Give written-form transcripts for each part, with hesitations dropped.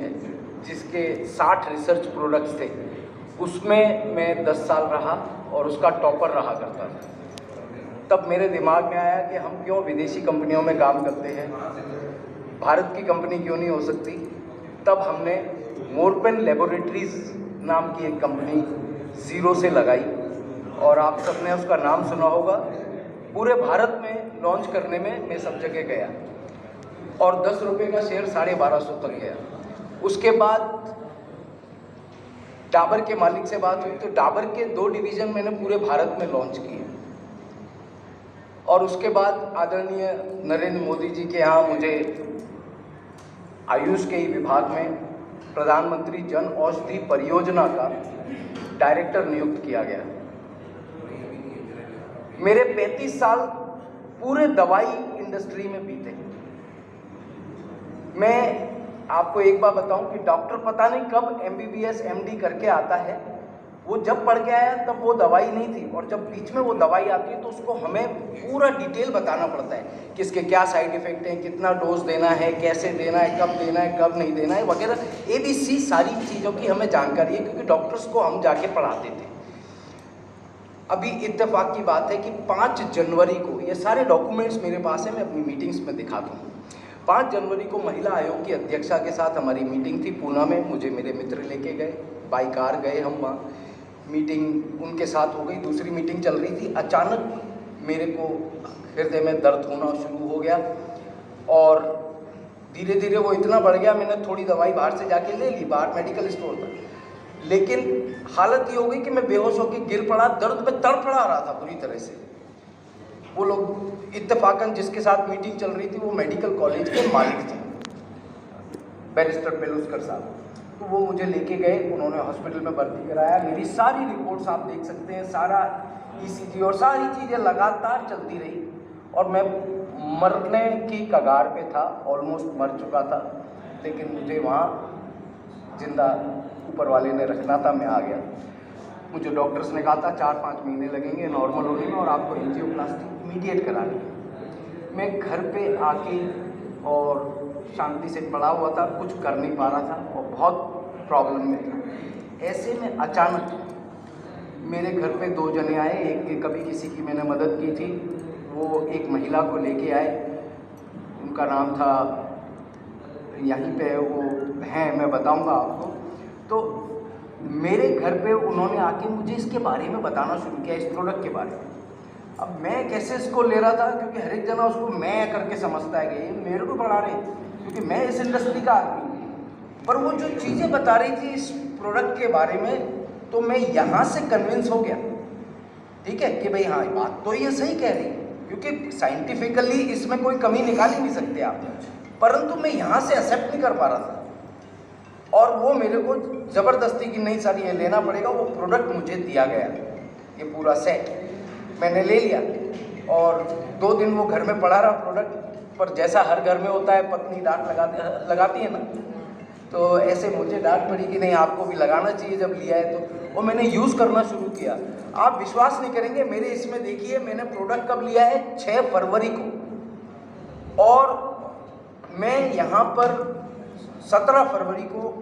है जिसके 60 research products थे, उसमें मैं 10 साल रहा और उसका टॉपर रहा करता था। तब मेरे दिमाग में आया कि हम क्यों विदेशी कंपनियों में काम करते हैं, भारत की कंपनी क्यों नहीं हो सकती। तब हमने मोरपेन लेबोरेटरीज नाम की एक कंपनी ज़ीरो से लगाई और आप सबने उसका नाम सुना होगा। पूरे भारत में लॉन्च करने में मैं सब जगह गया और 10 रुपये का शेयर 1250 तक गया। उसके बाद डाबर के मालिक से बात हुई तो डाबर के 2 डिवीज़न मैंने पूरे भारत में लॉन्च किए और उसके बाद आदरणीय नरेंद्र मोदी जी के यहाँ मुझे आयुष के ही विभाग में प्रधानमंत्री जन औषधि परियोजना का डायरेक्टर नियुक्त किया गया। मेरे 35 साल पूरे दवाई इंडस्ट्री में बीते। मैं आपको एक बात बताऊं कि डॉक्टर पता नहीं कब MBBS MD करके आता है, वो जब पढ़ के आया तब वो दवाई नहीं थी और जब बीच में वो दवाई आती है तो उसको हमें पूरा डिटेल बताना पड़ता है कि इसके क्या साइड इफ़ेक्ट हैं, कितना डोज देना है, कैसे देना है, कब देना है, कब नहीं देना है वगैरह ABC सारी चीज़ों की हमें जानकारी है, क्योंकि डॉक्टर्स को हम जाके पढ़ाते थे। अभी इत्तेफाक की बात है कि 5 जनवरी को ये सारे डॉक्यूमेंट्स मेरे पास है, मैं अपनी मीटिंग्स में दिखाता हूँ। 5 जनवरी को महिला आयोग की अध्यक्षा के साथ हमारी मीटिंग थी पूना में। मुझे मेरे मित्र लेके गए, बाई कार गए हम वहाँ, मीटिंग उनके साथ हो गई। दूसरी मीटिंग चल रही थी, अचानक मेरे को हृदय में दर्द होना शुरू हो गया और धीरे धीरे वो इतना बढ़ गया, मैंने थोड़ी दवाई बाहर से जाके ले ली, बाहर मेडिकल स्टोर पर, लेकिन हालत ये हो गई कि मैं बेहोश होकर गिर पड़ा, दर्द में तड़फड़ा रहा था पूरी तरह से। वो लोग इत्तेफाकन जिसके साथ मीटिंग चल रही थी वो मेडिकल कॉलेज के मालिक थे, बैरिस्टर पेलुस्कर साहब। तो वो मुझे लेके गए, उन्होंने हॉस्पिटल में भर्ती कराया। मेरी सारी रिपोर्ट्स आप देख सकते हैं, सारा ECG और सारी चीज़ें लगातार चलती रही और मैं मरने की कगार पे था, ऑलमोस्ट मर चुका था, लेकिन मुझे वहाँ जिंदा ऊपर वाले ने रखना था, मैं आ गया। मुझे डॉक्टर्स ने कहा था 4-5 महीने लगेंगे नॉर्मल होने में और आपको एंजियोप्लास्टी इमीडिएट करानी है। मैं घर पे आके और शांति से पड़ा हुआ था, कुछ कर नहीं पा रहा था और बहुत प्रॉब्लम में था। ऐसे में अचानक मेरे घर पे 2 जने आए, एक कभी किसी की मैंने मदद की थी, वो एक महिला को लेके आए, उनका नाम था, यहीं पे वो हैं, मैं बताऊंगा आपको। तो मेरे घर पे उन्होंने आके मुझे इसके बारे में बताना शुरू किया, इस प्रोडक्ट के बारे में। अब मैं कैसे इसको ले रहा था, क्योंकि हर एक जना उसको मैं करके समझता है कि ये मेरे को पढ़ा रहे, क्योंकि मैं इस इंडस्ट्री का आदमी। पर वो जो चीज़ें बता रही थी इस प्रोडक्ट के बारे में, तो मैं यहाँ से कन्विंस हो गया, ठीक है, कि भाई हाँ बात तो ये सही कह रही है, क्योंकि साइंटिफिकली इसमें कोई कमी निकाल ही नहीं सकते आप, परंतु मैं यहाँ से एक्सेप्ट नहीं कर पा रहा था। और वो मेरे को ज़बरदस्ती की नहीं सर ये लेना पड़ेगा, वो प्रोडक्ट मुझे दिया गया, ये पूरा सेट मैंने ले लिया और 2 दिन वो घर में पड़ा रहा प्रोडक्ट। पर जैसा हर घर में होता है, पत्नी डांट लगाती है ना, तो ऐसे मुझे डांट पड़ी कि नहीं आपको भी लगाना चाहिए जब लिया है तो। और मैंने यूज़ करना शुरू किया। आप विश्वास नहीं करेंगे, मेरे इसमें देखिए मैंने प्रोडक्ट कब लिया है, 6 फरवरी को, और मैं यहाँ पर 17 फरवरी को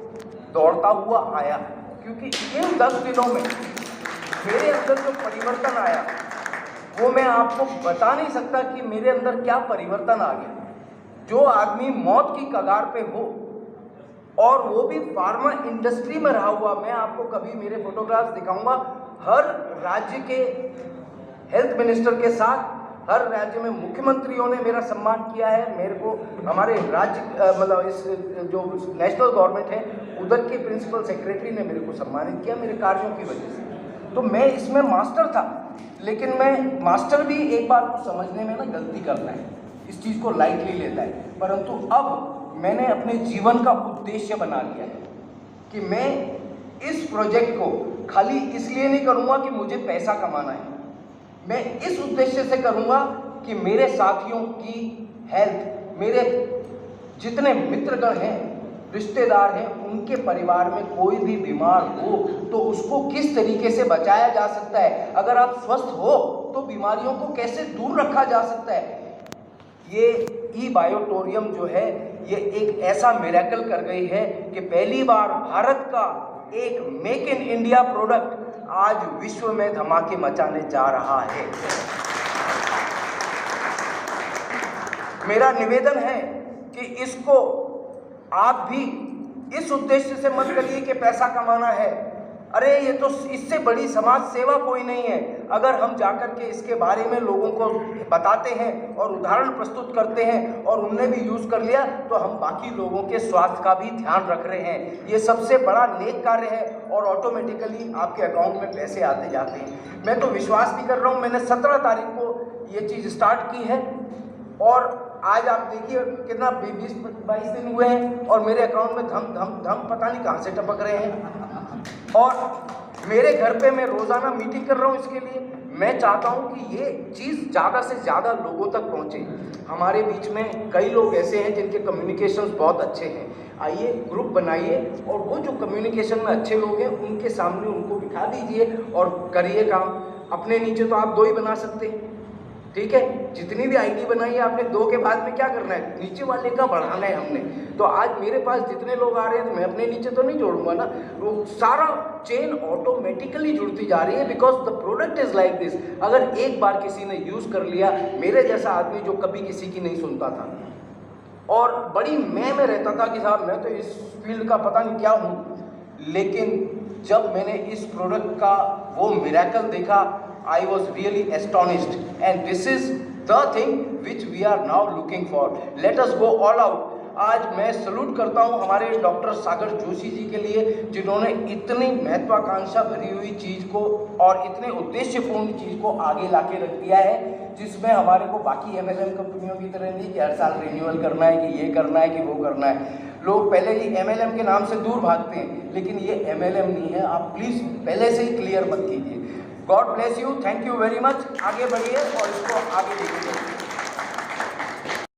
दौड़ता हुआ आया, क्योंकि इन 10 दिनों में मेरे अंदर जो परिवर्तन आया वो मैं आपको बता नहीं सकता कि मेरे अंदर क्या परिवर्तन आ गया। जो आदमी मौत की कगार पे हो और वो भी फार्मा इंडस्ट्री में रहा हुआ, मैं आपको कभी मेरे फोटोग्राफ्स दिखाऊंगा, हर राज्य के हेल्थ मिनिस्टर के साथ, हर राज्य में मुख्यमंत्रियों ने मेरा सम्मान किया है। मेरे को हमारे राज्य मतलब इस जो नेशनल गवर्नमेंट है उधर के प्रिंसिपल सेक्रेटरी ने मेरे को सम्मानित किया मेरे कार्यों की वजह से। तो मैं इसमें मास्टर था, लेकिन मैं मास्टर भी एक बार को समझने में ना गलती करता है, इस चीज़ को लाइटली लेता है, परंतु अब मैंने अपने जीवन का उद्देश्य बना लिया है कि मैं इस प्रोजेक्ट को खाली इसलिए नहीं करूँगा कि मुझे पैसा कमाना है, मैं इस उद्देश्य से करूँगा कि मेरे साथियों की हेल्थ, मेरे जितने मित्रगण हैं, रिश्तेदार हैं, उनके परिवार में कोई भी बीमार हो तो उसको किस तरीके से बचाया जा सकता है, अगर आप स्वस्थ हो तो बीमारियों को कैसे दूर रखा जा सकता है। ये ई बायोटोरियम जो है ये एक ऐसा मिरेकल कर गई है कि पहली बार भारत का एक मेक इन इंडिया प्रोडक्ट आज विश्व में धमाके मचाने जा रहा है। मेरा निवेदन है कि इसको आप भी इस उद्देश्य से मत करिए कि पैसा कमाना है। अरे ये तो इससे बड़ी समाज सेवा कोई नहीं है। अगर हम जाकर के इसके बारे में लोगों को बताते हैं और उदाहरण प्रस्तुत करते हैं और उनने भी यूज़ कर लिया तो हम बाकी लोगों के स्वास्थ्य का भी ध्यान रख रहे हैं। ये सबसे बड़ा नेक कार्य है और ऑटोमेटिकली आपके अकाउंट में पैसे आते जाते हैं। मैं तो विश्वास भी कर रहा हूँ, मैंने 17 तारीख को ये चीज़ स्टार्ट की है और आज आप देखिए कितना 20-22 दिन हुए हैं और मेरे अकाउंट में धम धम धम पता नहीं कहाँ से टपक रहे हैं। और मेरे घर पे मैं रोज़ाना मीटिंग कर रहा हूँ इसके लिए। मैं चाहता हूँ कि ये चीज़ ज़्यादा से ज़्यादा लोगों तक पहुँचे। हमारे बीच में कई लोग ऐसे हैं जिनके कम्युनिकेशंस बहुत अच्छे हैं। आइए ग्रुप बनाइए और वो जो कम्युनिकेशन में अच्छे लोग हैं उनके सामने उनको बिठा दीजिए और करिए काम। अपने नीचे तो आप 2 ही बना सकते हैं, ठीक है। जितनी भी आईडी बनाई है आपने 2 के बाद में क्या करना है, नीचे वाले का बढ़ाना है हमने। तो आज मेरे पास जितने लोग आ रहे हैं तो मैं अपने नीचे तो नहीं जोड़ूंगा ना, वो सारा चेन ऑटोमेटिकली जुड़ती जा रही है because the product is like this. अगर एक बार किसी ने यूज़ कर लिया, मेरे जैसा आदमी जो कभी किसी की नहीं सुनता था और बड़ी मैं रहता था कि साहब मैं तो इस फील्ड का पता नहीं क्या हूँ, लेकिन जब मैंने इस प्रोडक्ट का वो मिरेकल देखा I was really astonished and this is the thing which we are now looking for. Let us go all out. आज मैं सल्यूट करता हूँ हमारे डॉक्टर सागर जोशी जी के लिए जिन्होंने इतनी महत्वाकांक्षा भरी हुई चीज़ को और इतने उद्देश्यपूर्ण चीज़ को आगे लाके रख दिया है, जिसमें हमारे को बाकी MLM कंपनियों की तरह नहीं कि हर साल रिन्यूअल करना है, कि ये करना है, कि वो करना है। लोग पहले ही MLM के नाम से दूर भागते हैं, लेकिन ये MLM नहीं है। आप प्लीज़ पहले से ही क्लियर मत कीजिए। God bless you, thank you very much. आगे बढ़िए और इसको आगे लेके जाइए।